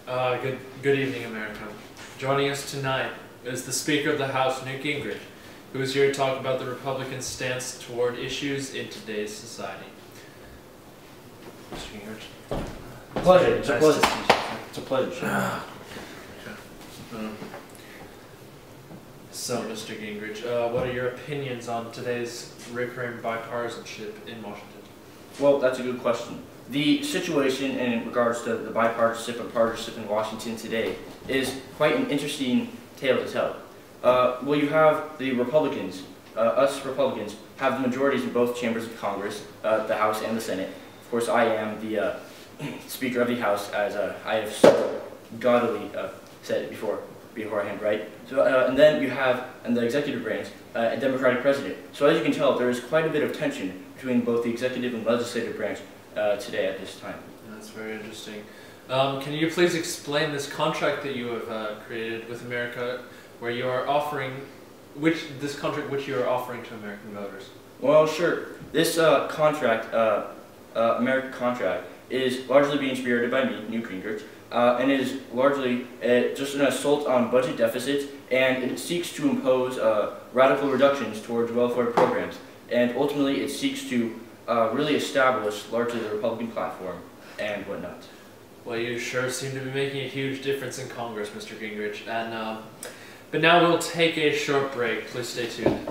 Good evening, America. Joining us tonight is the Speaker of the House, Newt Gingrich, who is here to talk about the Republican stance toward issues in today's society. Mr. Gingrich. Pleasure. It's a pleasure. It's a pleasure. So, Mr. Gingrich, what are your opinions on today's recurring bipartisanship in Washington? Well, that's a good question. The situation in regards to the bipartisanship and partisanship in Washington today is quite an interesting tale to tell. Well, you have the Republicans, us Republicans, have the majorities in both chambers of Congress, the House and the Senate. Of course, I am the Speaker of the House, as I have so gaudily said it beforehand, right? So, and then you have, in the executive branch, a Democratic president. So as you can tell, there is quite a bit of tension between both the executive and legislative branch today at this time. That's very interesting. Can you please explain this contract that you have created with America, where you are offering, which you are offering to American voters? Well, sure. This American contract, is largely being spearheaded by me, Newt Gingrich, and it is largely just an assault on budget deficits, and it seeks to impose radical reductions towards welfare programs, and ultimately it seeks to really establish largely the Republican platform and whatnot. Well, you sure seem to be making a huge difference in Congress, Mr. Gingrich, and but now we'll take a short break. Please stay tuned.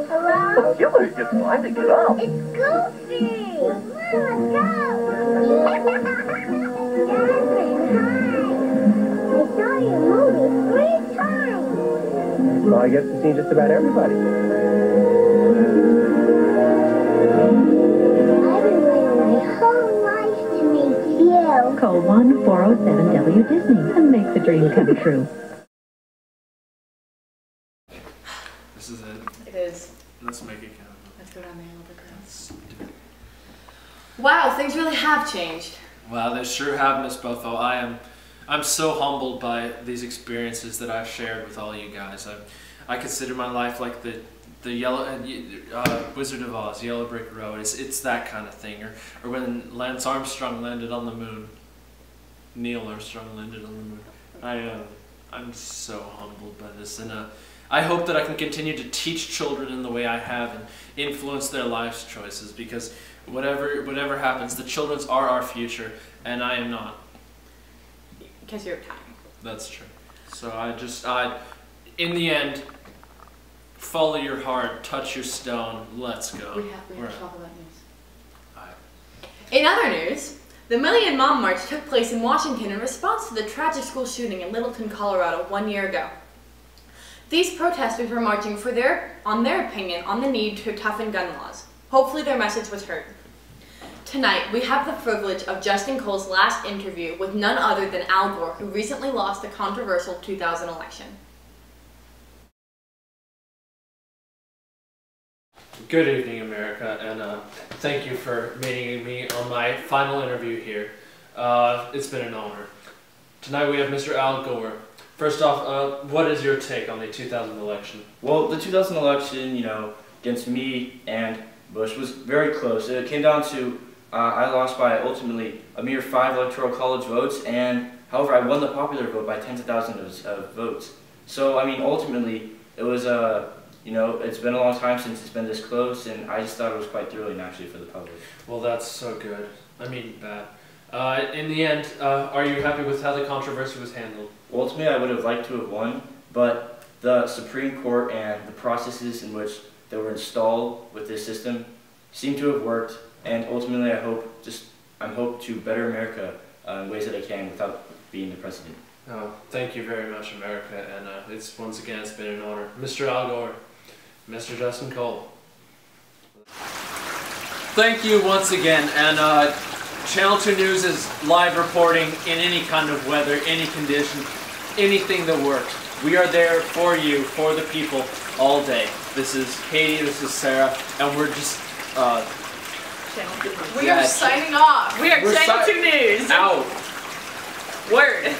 Hello? Gilbert's just trying to get up. It's Goofy! Come on, go! Jasmine, hi! I saw your movie 3 times! Well, I guess you've seen just about everybody. I've been waiting my whole life to meet you. Call 1-407-W-DISNEY and make the dream come true. This is it. It is. Let's make it count. Let's go down there a little bit, girls. Wow, things really have changed. Wow, they sure have, Miss Buffo. I'm so humbled by these experiences that I've shared with all you guys. I consider my life like the yellow Wizard of Oz, Yellow Brick Road. It's that kind of thing. Or when Lance Armstrong landed on the moon. Neil Armstrong landed on the moon. I'm so humbled by this, and I hope that I can continue to teach children in the way I have and influence their life's choices, because whatever happens, the children's are our future, and I am not. Because you're tiny. That's true. So in the end, follow your heart, touch your stone, let's go. We have to talk about news. In other news, the Million Mom March took place in Washington in response to the tragic school shooting in Littleton, Colorado 1 year ago. These protesters were marching on their opinion on the need to toughen gun laws. Hopefully their message was heard. Tonight, we have the privilege of Justin Cole's last interview with none other than Al Gore, who recently lost the controversial 2000 election. Good evening, America, and thank you for meeting me on my final interview here. It's been an honor. Tonight we have Mr. Al Gore. First off, what is your take on the 2000 election? Well, the 2000 election, against me and Bush was very close. It came down to I lost by ultimately a mere 5 electoral college votes, and however I won the popular vote by tens of thousands of votes. So I mean, ultimately it was it's been a long time since it's been this close, and I just thought it was quite thrilling actually for the public. Well, that's so good. I mean, bad. In the end, are you happy with how the controversy was handled? Well, ultimately, I would have liked to have won, but the Supreme Court and the processes in which they were installed with this system seem to have worked, and ultimately, I hope to better America in ways that I can without being the president. Oh, thank you very much, America, and once again, it's been an honor. Mr. Al Gore, Mr. Justin Cole. Thank you once again, and Channel 2 News is live reporting in any kind of weather, any condition, anything that works. We are there for you, for the people, all day. This is Katie, this is Sarah, and we're just, We are signing off. We are Channel 2 News. Out. Word.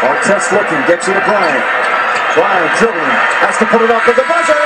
Artest looking, gets you to Bryant. Bryant dribbling, has to put it up with the buzzer.